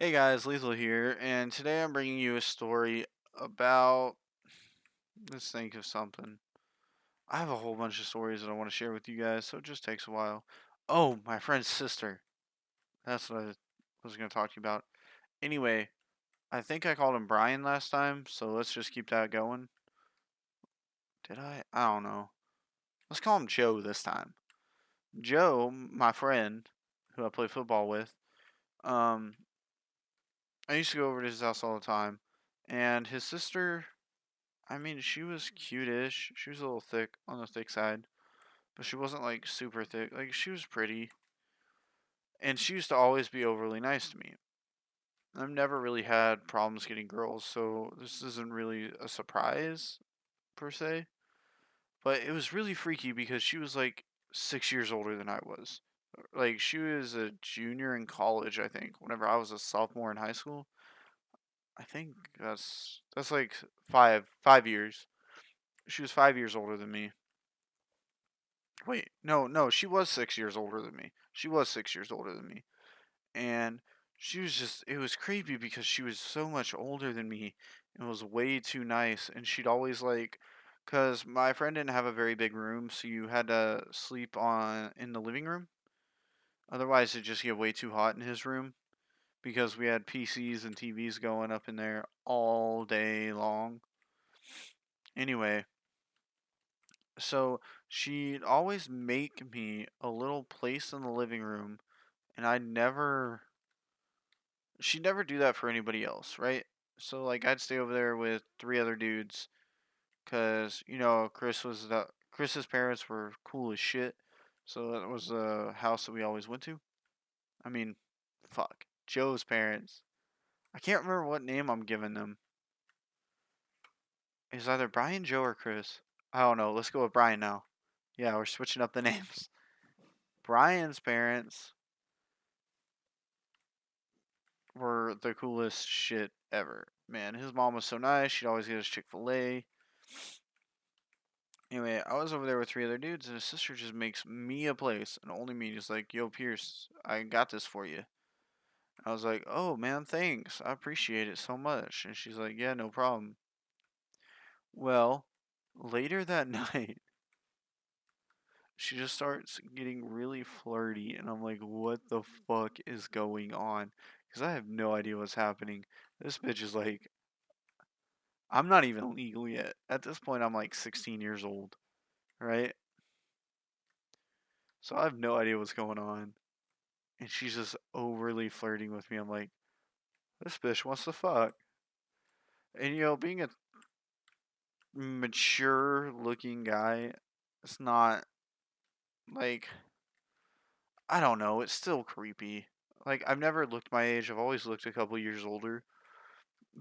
Hey guys, Lethal here, and today I'm bringing you a story about. Let's think of something. I have a whole bunch of stories that I want to share with you guys, so it just takes a while. Oh, my friend's sister. That's what I was going to talk to you about. Anyway, I think I called him Brian last time, so let's just keep that going. Did I? I don't know. Let's call him Joe this time. Joe, my friend, who I play football with, um, I used to go over to his house all the time, and his sister. I mean, she was cute-ish. She was a little thick on the thick side, but she wasn't like super thick. Like she was pretty, and she used to always be overly nice to me. I've never really had problems getting girls, so this isn't really a surprise per se. But it was really freaky because she was like 6 years older than I was. Like she was a junior in college, I think. Whenever I was a sophomore in high school, I think that's like five years. She was 5 years older than me. Wait, no, she was 6 years older than me. She was 6 years older than me. And she was just, it was creepy because she was so much older than me and was way too nice. And she'd always like, because my friend didn't have a very big room, so you had to sleep in the living room. Otherwise, it'd just get way too hot in his room because we had PCs and TVs going up in there all day long. Anyway, so she'd always make me a little place in the living room, and she'd never do that for anybody else, right? So like I'd stay over there with three other dudes, cause Chris's parents were cool as shit, so that was the house that we always went to. I mean, fuck, Joe's parents. I can't remember what name I'm giving them. It's either Brian, Joe, or Chris. I don't know. Let's go with Brian now. Yeah, we're switching up the names. Brian's parents were the coolest shit ever. Man, his mom was so nice. She'd always get us Chick-fil-A. Anyway, I was over there with three other dudes, and his sister just makes me a place, and only me. Just like, yo, Pierce, I got this for you. I was like, oh man, thanks. I appreciate it so much. And she's like, yeah, no problem. Well, later that night, she just starts getting really flirty, and I'm like, what the fuck is going on? Because I have no idea what's happening. This bitch is like, I'm not even legal yet. At this point, I'm like 16 years old, right? So I have no idea what's going on. And she's just overly flirting with me. I'm like, this bitch wants to fuck. And being a mature looking guy, it's not like, I don't know, it's still creepy. Like, I've never looked my age, I've always looked a couple years older,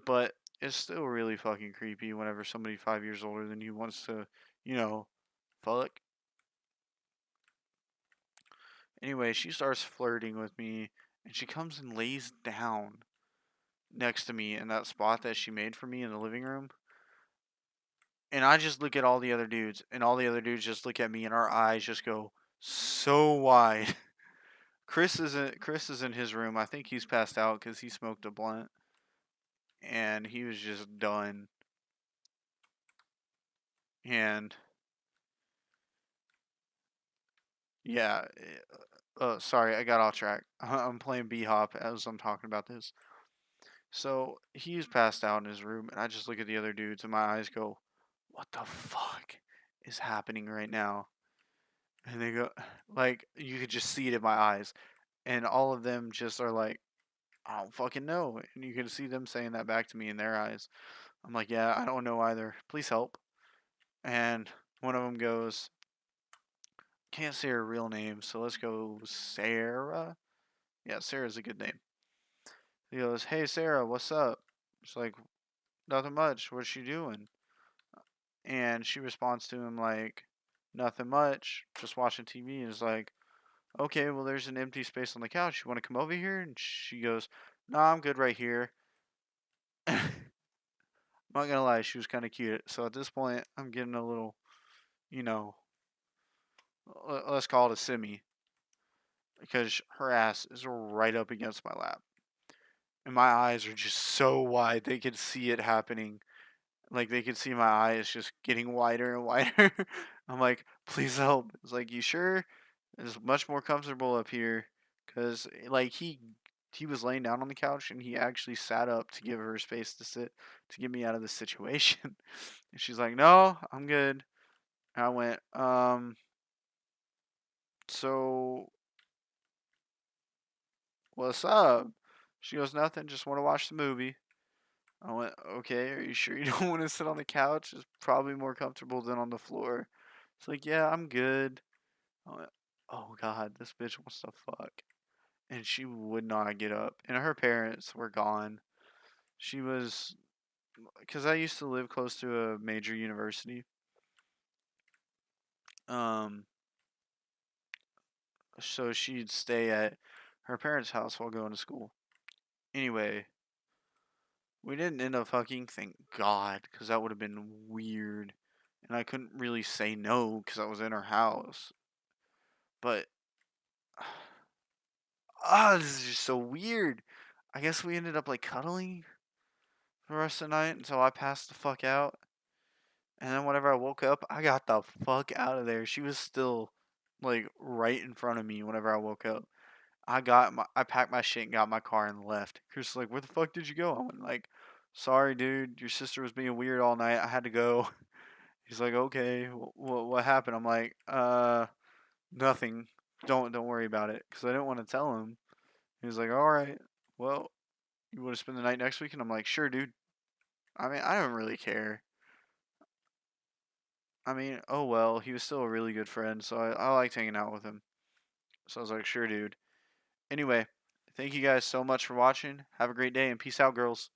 but it's still really fucking creepy whenever somebody 5 years older than you wants to, you know, fuck. Anyway, she starts flirting with me, and she comes and lays down next to me in that spot that she made for me in the living room. And I just look at all the other dudes, and all the other dudes just look at me, and our eyes just go so wide. Chris is in his room. I think he's passed out because he smoked a blunt, and he was just done. And yeah, sorry, I got off track. I'm playing B Hop as I'm talking about this. So he's passed out in his room, and I just look at the other dudes, and my eyes go, "What the fuck is happening right now?" And they go, like, you could just see it in my eyes. And all of them just are like, I don't fucking know. And you can see them saying that back to me in their eyes. I'm like, yeah, I don't know either. Please help. And one of them goes, can't say her real name, so let's go Sarah. Yeah, Sarah's a good name. He goes, hey, Sarah, what's up? It's like, nothing much. What's she doing? And she responds to him like, nothing much. Just watching TV. And is like, okay, well, there's an empty space on the couch. You want to come over here? And she goes, no, I'm good right here. I'm not gonna lie, she was kind of cute. So at this point, I'm getting a little, you know, let's call it a simi because her ass is right up against my lap. and my eyes are just so wide they could see it happening. Like they could see my eyes just getting wider and wider. I'm like, please help. It's like, you sure? It's much more comfortable up here, cause like he was laying down on the couch and he actually sat up to give her space to sit to get me out of the situation. And she's like, no, I'm good. And I went, so what's up? She goes, nothing. Just want to watch the movie. I went, okay, are you sure you don't want to sit on the couch? It's probably more comfortable than on the floor. It's like, yeah, I'm good. I went, oh God, this bitch wants to fuck. And she would not get up. And her parents were gone. She was, because I used to live close to a major university. Um, so she'd stay at her parents' house while going to school. Anyway, we didn't end up fucking, thank God, because that would have been weird. And I couldn't really say no because I was in her house. But, this is just so weird. I guess we ended up like cuddling for the rest of the night until I passed the fuck out. And then whenever I woke up, I got the fuck out of there. She was still like right in front of me whenever I woke up. I packed my shit and got my car and left. Chris was like, where the fuck did you go? I went like, sorry, dude. Your sister was being weird all night. I had to go. He's like, okay, what happened? I'm like, nothing. Don't worry about it, because I didn't want to tell him. He was like, all right, well, you want to spend the night next week? And I'm like, sure, dude. I mean, I don't really care. I mean, oh well, he was still a really good friend, so I liked hanging out with him. So I was like, sure, dude. Anyway, thank you guys so much for watching. Have a great day and peace out, girls.